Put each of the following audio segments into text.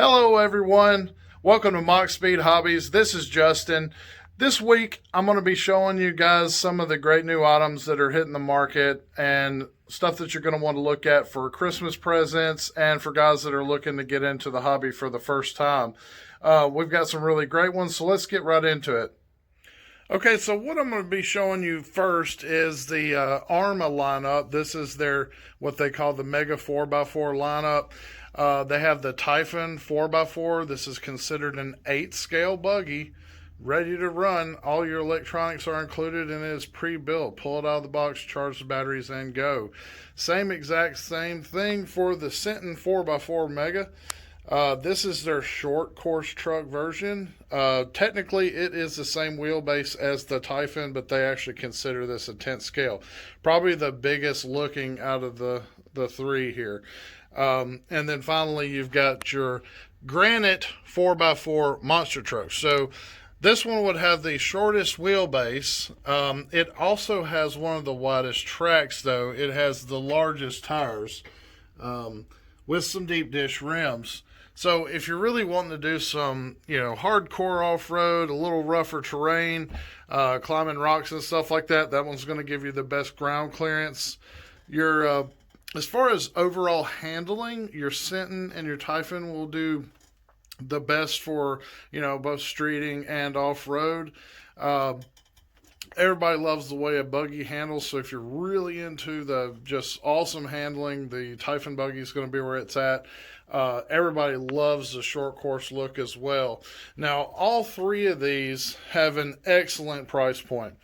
Hello everyone, welcome to Mach Speed Hobbies. This is Justin. This week I'm going to be showing you guys some of the great new items that are hitting the market and stuff that you're going to want to look at for Christmas presents and for guys that are looking to get into the hobby for the first time. We've got some really great ones, so let's get right into it. Okay, so what I'm going to be showing you first is the Arma lineup. This is their, what they call the Mega 4x4 lineup. They have the Typhon 4x4. This is considered an 8-scale buggy, ready to run. All your electronics are included and it is pre-built. Pull it out of the box, charge the batteries, and go. Same thing for the Sentinel 4x4 Mega. This is their short course truck version. Technically, it is the same wheelbase as the Typhon, but they actually consider this a 10th scale. Probably the biggest looking out of the three here. And then finally, you've got your Granite 4x4 monster truck. So this one would have the shortest wheelbase. It also has one of the widest tracks, though. It has the largest tires with some deep dish rims. So if you're really wanting to do some, hardcore off-road, a little rougher terrain, climbing rocks and stuff like that, that one's going to give you the best ground clearance. As far as overall handling, your Sentinel and your Typhon will do the best for, both streeting and off-road. Everybody loves the way a buggy handles, so if you're really into the just awesome handling, the Typhon buggy is going to be where it's at. Everybody loves the short course look as well. Now, all three of these have an excellent price point.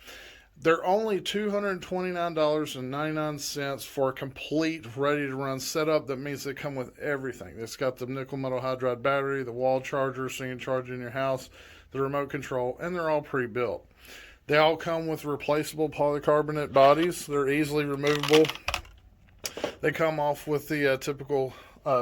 They're only $229.99 for a complete ready-to-run setup. That means they come with everything. It's got the nickel metal hydride battery, the wall charger so you can charge in your house, the remote control, and they're all pre-built. They all come with replaceable polycarbonate bodies. They're easily removable. They come off with the typical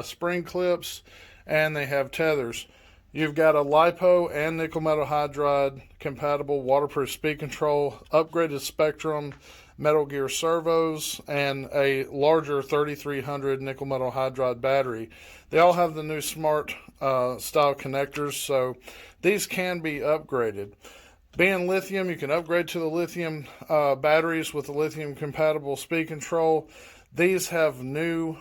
spring clips, and they have tethers. You've got a LiPo and nickel metal hydride compatible waterproof speed control, upgraded Spectrum Metal Gear servos, and a larger 3300 nickel metal hydride battery. They all have the new smart style connectors, so these can be upgraded. Being lithium, you can upgrade to the lithium batteries with the lithium compatible speed control. These have new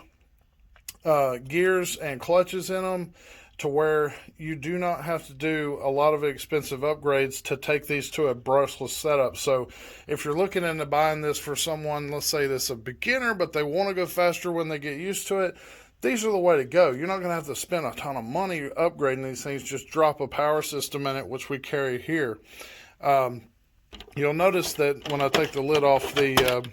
gears and clutches in them to where you do not have to do a lot of expensive upgrades to take these to a brushless setup. So if you're looking into buying this for someone, let's say this is a beginner, but they want to go faster when they get used to it, these are the way to go. You're not going to have to spend a ton of money upgrading these things. Just drop a power system in it, which we carry here. You'll notice that when I take the lid off the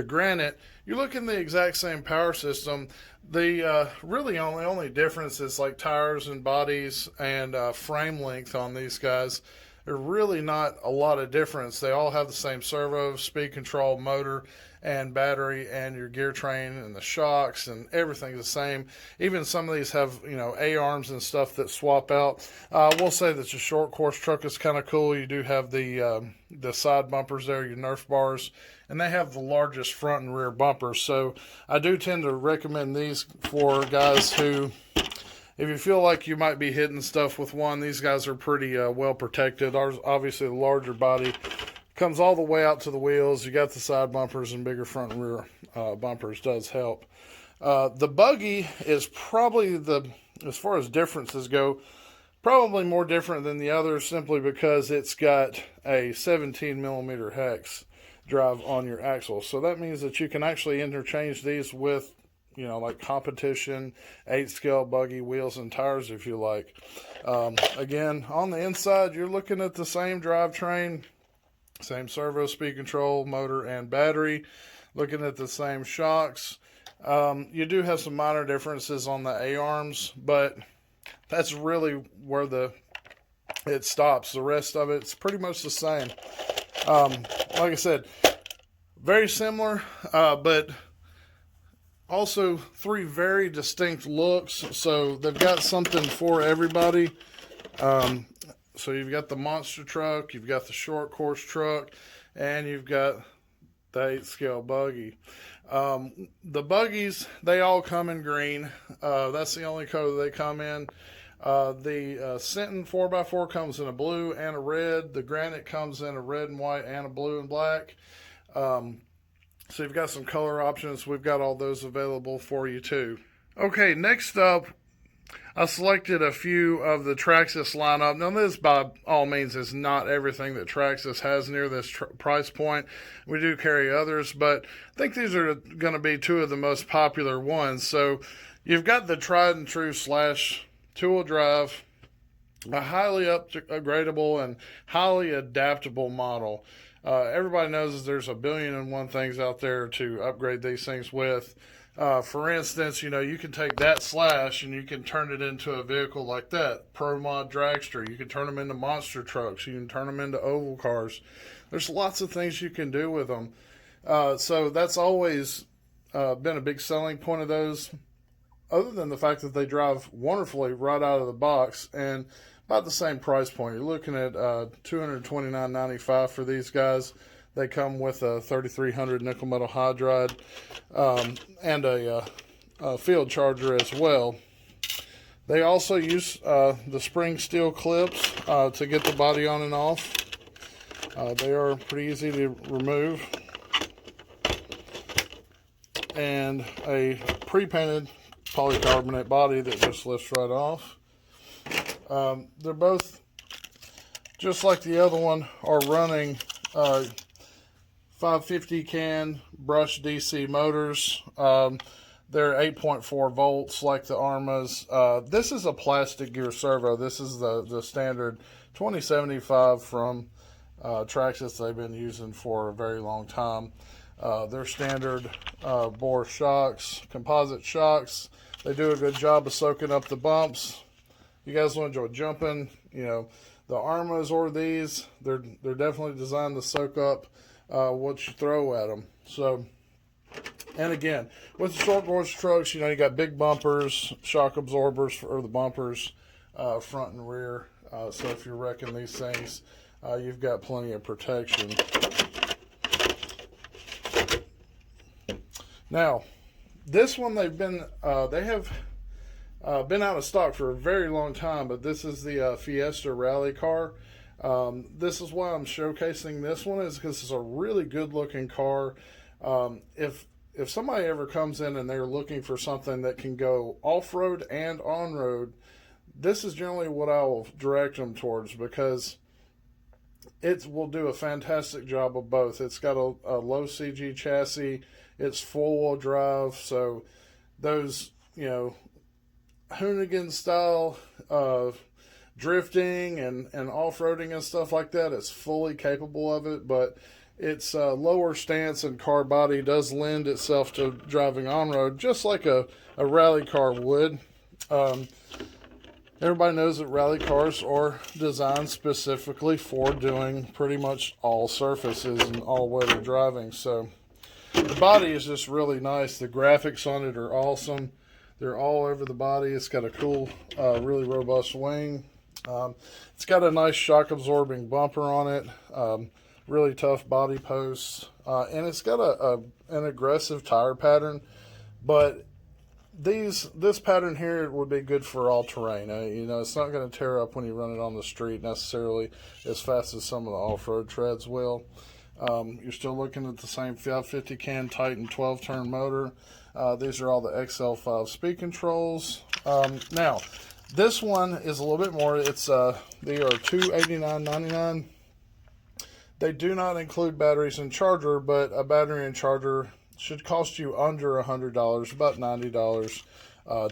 Granite, you're looking at the exact same power system. The really only difference is like tires and bodies and frame length on these guys. There's really not a lot of difference. They all have the same servo, speed control, motor, and battery, and your gear train and the shocks and everything's the same. Even some of these have, A-arms and stuff that swap out. We'll say that your short course truck is kind of cool. You do have the side bumpers there, your Nerf bars, and they have the largest front and rear bumpers. So I do tend to recommend these for guys who, if you feel like you might be hitting stuff with one, these guys are pretty well protected. Ours, obviously, the larger body comes all the way out to the wheels. You got the side bumpers and bigger front and rear bumpers. Does help. The buggy is probably as far as differences go, probably more different than the others simply because it's got a 17 millimeter hex drive on your axle. So that means that you can actually interchange these with like competition 8-scale buggy wheels and tires if you like. Again, on the inside, you're looking at the same drivetrain, same servo, speed control, motor, and battery. Looking at the same shocks. You do have some minor differences on the A-arms, but that's really where it stops. The rest of it's pretty much the same. Like I said, very similar, but also three very distinct looks. So they've got something for everybody. So you've got the monster truck, you've got the short course truck, and you've got the 8-scale buggy. The buggies, they all come in green. That's the only color they come in. The Sentinel 4x4 comes in a blue and a red. The Granite comes in a red and white and a blue and black. So you've got some color options. We've got all those available for you too. Okay, next up, I selected a few of the Traxxas lineup. Now this by all means is not everything that Traxxas has near this price point. We do carry others, but I think these are going to be two of the most popular ones. So you've got the tried and true Slash two-wheel drive, a highly upgradable and highly adaptable model. Everybody knows there's a billion and one things out there to upgrade these things with. For instance, you can take that Slash and you can turn it into a vehicle like that. Pro Mod Dragster. You can turn them into monster trucks. You can turn them into oval cars. There's lots of things you can do with them. So that's always been a big selling point of those, other than the fact that they drive wonderfully right out of the box and about the same price point. You're looking at $229.95 for these guys. They come with a 3300 nickel metal hydride and a field charger as well. They also use the spring steel clips to get the body on and off. They are pretty easy to remove. And a pre-painted polycarbonate body that just lifts right off. They're both, just like the other one, are running 550 can brush DC motors. They're 8.4 volts like the Armas. This is a plastic gear servo. This is the standard 2075 from Traxxas they've been using for a very long time. They're standard bore shocks, composite shocks. They do a good job of soaking up the bumps. You guys will enjoy jumping. The Armas or these, they're definitely designed to soak up what you throw at them. So, and again, with the short gorge trucks, you got big bumpers, shock absorbers for the bumpers, front and rear. So if you're wrecking these things, you've got plenty of protection. Now, this one they have been out of stock for a very long time, but this is the Fiesta Rally Car. This is why I'm showcasing this one, is because it's a really good looking car. If somebody ever comes in and they're looking for something that can go off-road and on-road, this is generally what I will direct them towards, because it will do a fantastic job of both. It's got a low CG chassis. It's full-wheel drive, so those, Hoonigan style drifting and off-roading and stuff like that, it's fully capable of it, but its lower stance and car body does lend itself to driving on-road, just like a rally car would. Everybody knows that rally cars are designed specifically for doing pretty much all surfaces and all weather driving, so the body is just really nice. The graphics on it are awesome. They're all over the body. It's got a cool, really robust wing. It's got a nice shock absorbing bumper on it. Really tough body posts. And it's got an aggressive tire pattern. But this pattern here would be good for all terrain. It's not going to tear up when you run it on the street necessarily as fast as some of the off-road treads will. You're still looking at the same 550 can Titan 12-turn motor. These are all the Xl5 Speed Controls. Now, this one is a little bit more. They are $289.99. They do not include batteries and charger, but a battery and charger should cost you under $100, about $90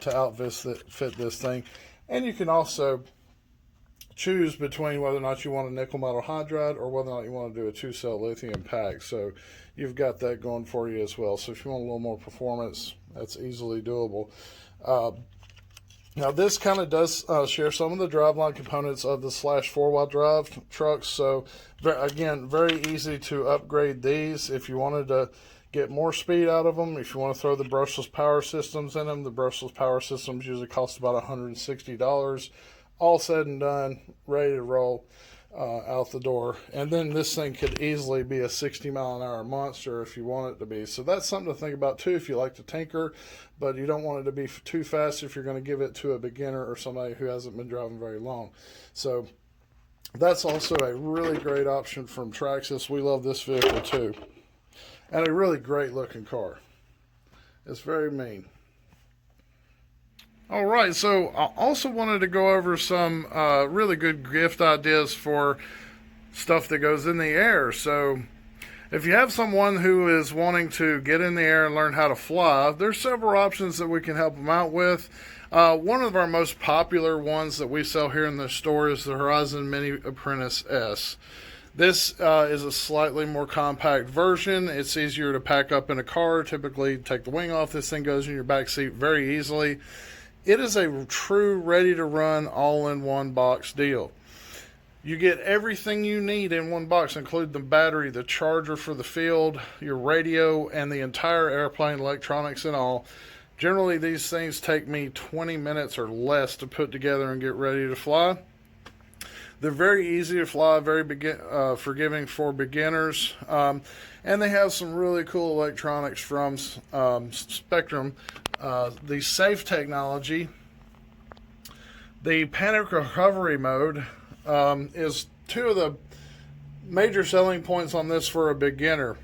to outfit this thing. And you can also choose between whether or not you want a nickel metal hydride or whether or not you want to do a 2-cell lithium pack. So you've got that going for you as well. So if you want a little more performance, that's easily doable. Now this kind of does share some of the driveline components of the Slash 4-wheel drive trucks. So again, very easy to upgrade these if you wanted to get more speed out of them. If you want to throw the brushless power systems in them, the brushless power systems usually cost about $160. All said and done, ready to roll. out the door. And then this thing could easily be a 60-mile-an-hour monster if you want it to be. So that's something to think about too if you like to tinker, but you don't want it to be too fast if you're going to give it to a beginner or somebody who hasn't been driving very long. So that's also a really great option from Traxxas. We love this vehicle too. And a really great looking car. It's very mean. All right, so I also wanted to go over some really good gift ideas for stuff that goes in the air. So if you have someone who is wanting to get in the air and learn how to fly, there's several options that we can help them out with. One of our most popular ones that we sell here in the store is the Horizon Mini Apprentice S. This is a slightly more compact version. It's easier to pack up in a car. Typically, take the wing off. This thing goes in your back seat very easily. It is a true ready-to-run all-in-one box deal. You get everything you need in one box, including the battery, the charger for the field, your radio, and the entire airplane electronics and all. Generally, these things take me 20 minutes or less to put together and get ready to fly. They're very easy to fly, very forgiving for beginners, and they have some really cool electronics from Spectrum. The safe technology, the panic recovery mode is two of the major selling points on this for a beginner.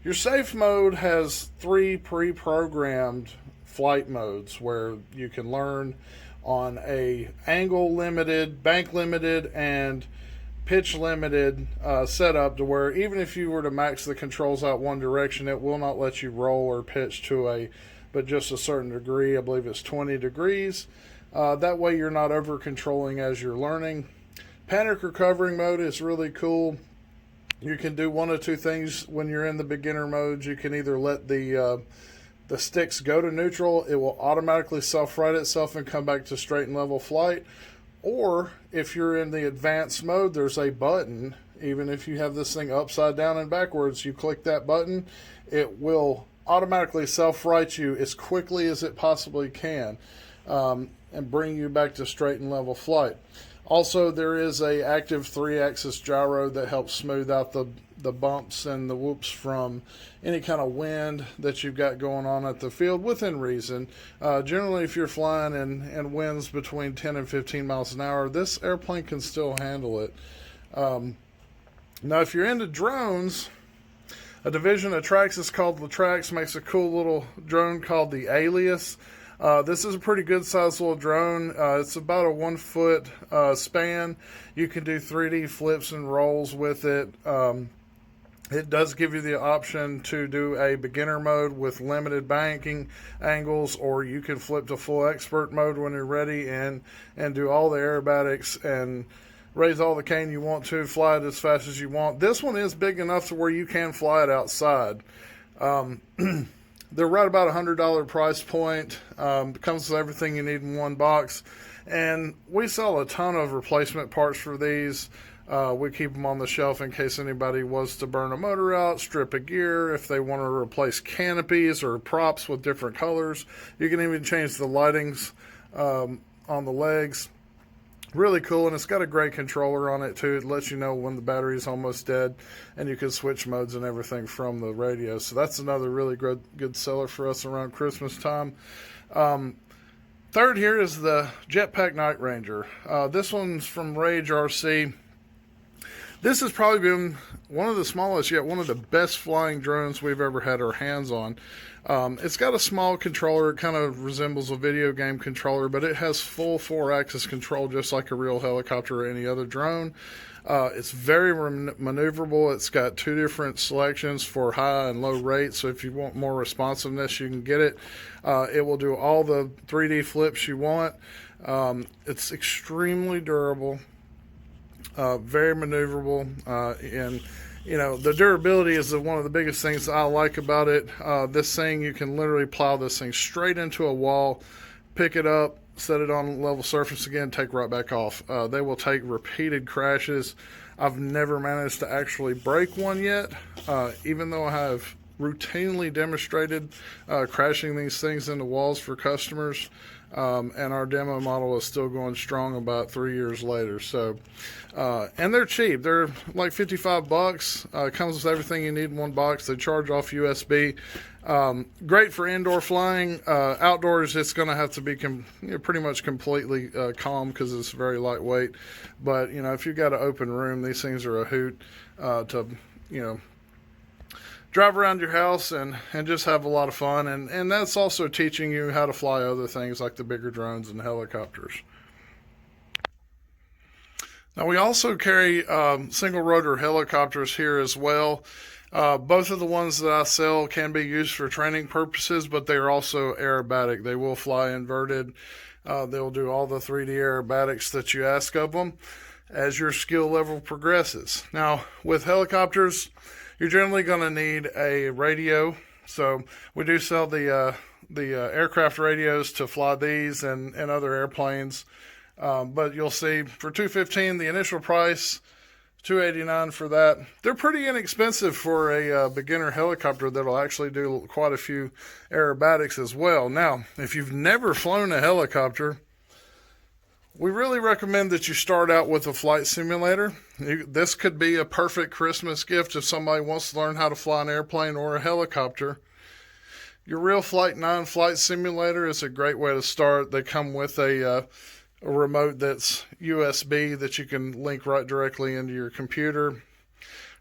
Your safe mode has 3 pre-programmed flight modes where you can learn on a angle limited, bank limited, and pitch limited setup to where even if you were to max the controls out one direction, it will not let you roll or pitch to but just a certain degree. I believe it's 20 degrees. That way you're not over controlling as you're learning. Panic recovering mode is really cool. You can do one of two things when you're in the beginner mode. You can either let the sticks go to neutral. It will automatically self-right itself and come back to straight and level flight. Or if you're in the advanced mode, there's a button. Even if you have this thing upside down and backwards, you click that button, it will automatically self-right you as quickly as it possibly can and bring you back to straight and level flight. Also, there is a active 3-axis gyro that helps smooth out the bumps and the whoops from any kind of wind that you've got going on at the field within reason. Generally, if you're flying in winds between 10 and 15 miles an hour, this airplane can still handle it. Now, if you're into drones, a division of Traxxas called the Trax makes a cool little drone called the Alias. This is a pretty good sized little drone. It's about a 1 foot span. You can do 3D flips and rolls with it. It does give you the option to do a beginner mode with limited banking angles, or you can flip to full expert mode when you're ready and do all the aerobatics and raise all the cane you want to, fly it as fast as you want. This one is big enough to where you can fly it outside. They're right about $100 price point. Comes with everything you need in one box. And we sell a ton of replacement parts for these. We keep them on the shelf in case anybody was to burn a motor out, strip a gear, if they want to replace canopies or props with different colors. You can even change the lightings on the legs. Really cool, and it's got a great controller on it too. It lets you know when the battery is almost dead, and you can switch modes and everything from the radio. So that's another really good seller for us around Christmas time. Third here is the Jetpack Night Ranger. This one's from Rage RC. This has probably been one of the smallest yet one of the best flying drones we've ever had our hands on. It's got a small controller. It kind of resembles a video game controller, but it has full 4-axis control just like a real helicopter or any other drone. It's very maneuverable. It's got 2 different selections for high and low rate, so if you want more responsiveness, you can get it. It will do all the 3D flips you want. It's extremely durable, very maneuverable, and you know, the durability is one of the biggest things I like about it. This thing, you can literally plow this thing straight into a wall, pick it up, set it on level surface again, take right back off. They will take repeated crashes. I've never managed to actually break one yet, even though I have routinely demonstrated crashing these things into walls for customers, and our demo model is still going strong about 3 years later. So, and they're cheap. They're like $55. Comes with everything you need in one box. They charge off USB. Great for indoor flying. Outdoors, it's going to have to be pretty much completely calm because it's very lightweight. But, if you've got an open room, these things are a hoot to, drive around your house and just have a lot of fun. And that's also teaching you how to fly other things like the bigger drones and helicopters. Now, we also carry single rotor helicopters here as well. Both of the ones that I sell can be used for training purposes, but they are also aerobatic. They will fly inverted. They'll do all the 3D aerobatics that you ask of them as your skill level progresses. Now, with helicopters, you're generally going to need a radio. So we do sell the aircraft radios to fly these and other airplanes. But you'll see for $215, the initial price, $289 for that. They're pretty inexpensive for a beginner helicopter that'll actually do quite a few aerobatics as well. Now, if you've never flown a helicopter, we really recommend that you start out with a flight simulator. This could be a perfect Christmas gift if somebody wants to learn how to fly an airplane or a helicopter. Your Realflight 9 flight simulator is a great way to start. They come with a remote that's USB that you can link right directly into your computer.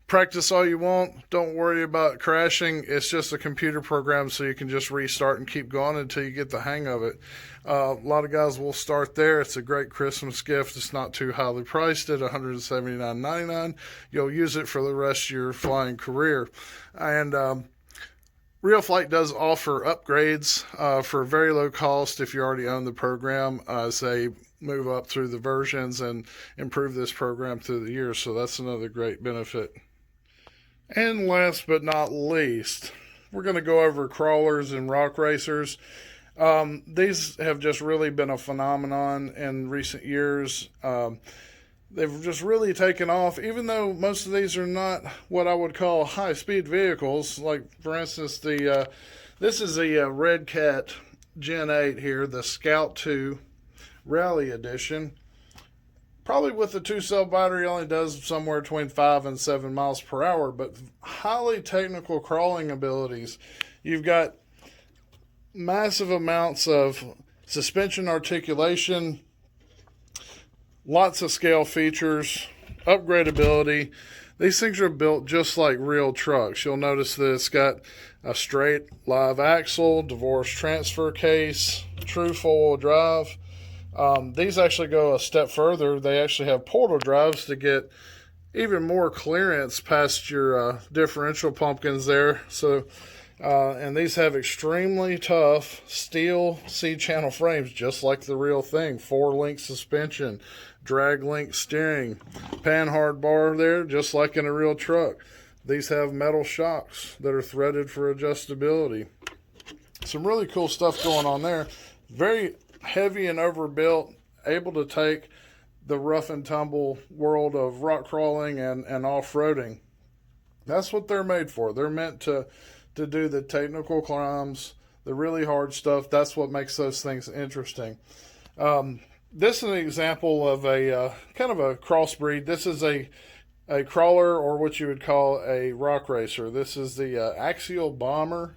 Practice all you want. Don't worry about crashing. It's just a computer program, so you can just restart and keep going until you get the hang of it. A lot of guys will start there. It's a great Christmas gift. It's not too highly priced at $179.99. You'll use it for the rest of your flying career. And Realflight does offer upgrades for very low cost if you already own the program as they move up through the versions and improve this program through the years. So that's another great benefit. And last but not least, we're going to go over crawlers and rock racers. These have just really been a phenomenon in recent years. They've just really taken off, even though most of these are not what I would call high-speed vehicles. Like, for instance, this is the Redcat Gen8 here, the Scout 2 Rally Edition. Probably with the 2-cell battery, only does somewhere between 5 and 7 miles per hour, but highly technical crawling abilities. You've got massive amounts of suspension articulation, lots of scale features, upgradability. These things are built just like real trucks. You'll notice that it's got a straight live axle, divorced transfer case, true four-wheel drive. These actually go a step further. They actually have portal drives to get even more clearance past your differential pumpkins there. So, and these have extremely tough steel C-channel frames, just like the real thing. 4-link suspension, drag link steering, panhard bar there, just like in a real truck. These have metal shocks that are threaded for adjustability. Some really cool stuff going on there. Very heavy and overbuilt, able to take the rough and tumble world of rock crawling and off-roading. That's what they're made for. They're meant to do the technical climbs, the really hard stuff. That's what makes those things interesting. This is an example of a kind of a crossbreed. This is a crawler, or what you would call a rock racer. This is the Axial Bomber.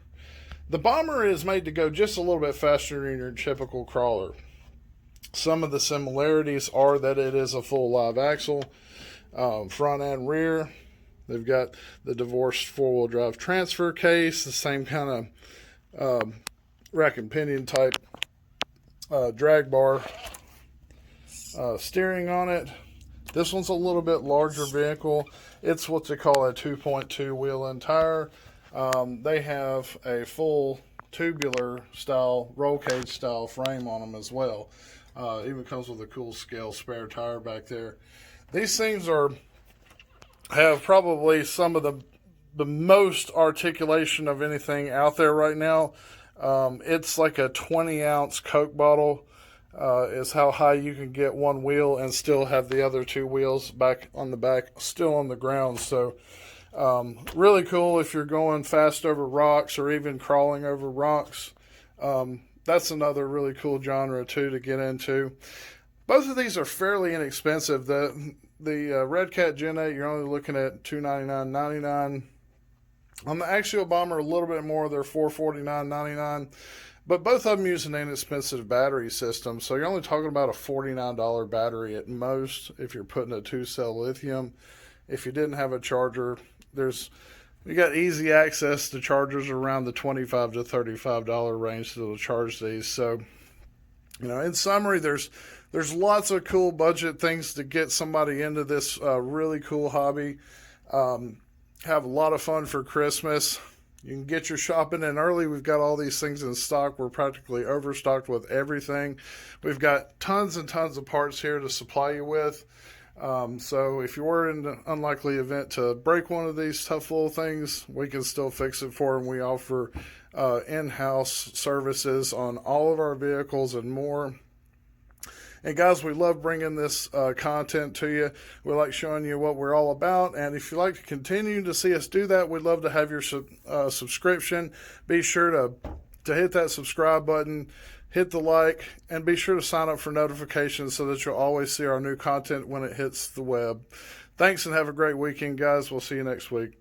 The Bomber is made to go just a little bit faster than your typical crawler. Some of the similarities are that it is a full live axle, front and rear. They've got the divorced four-wheel drive transfer case, the same kind of rack and pinion type drag bar steering on it. This one's a little bit larger vehicle. It's what they call a 2.2 wheel-in tire. They have a full tubular style, roll cage style frame on them as well. Even comes with a cool scale spare tire back there. These things have probably some of the most articulation of anything out there right now. It's like a 20-ounce Coke bottle is how high you can get one wheel and still have the other two wheels back on the back still on the ground. So Really cool if you're going fast over rocks or even crawling over rocks. That's another really cool genre too to get into. Both of these are fairly inexpensive. The Redcat Gen8, you're only looking at $299.99. On the Axial Bomber, a little bit more. They're $449.99. But both of them use an inexpensive battery system, so you're only talking about a $49 battery at most if you're putting a 2-cell lithium. If you didn't have a charger, you got easy access to chargers around the $25 to $35 range to charge these. So, in summary, there's lots of cool budget things to get somebody into this really cool hobby. Have a lot of fun for Christmas. You can get your shopping in early. We've got all these things in stock. We're practically overstocked with everything. We've got tons and tons of parts here to supply you with. So if you were in the unlikely event to break one of these tough little things, we can still fix it for them. We offer in-house services on all of our vehicles and more. And guys, we love bringing this content to you. We like showing you what we're all about. And if you'd like to continue to see us do that, we'd love to have your subscription. Be sure to hit that subscribe button, hit the like, and be sure to sign up for notifications so that you'll always see our new content when it hits the web. Thanks and have a great weekend, guys. We'll see you next week.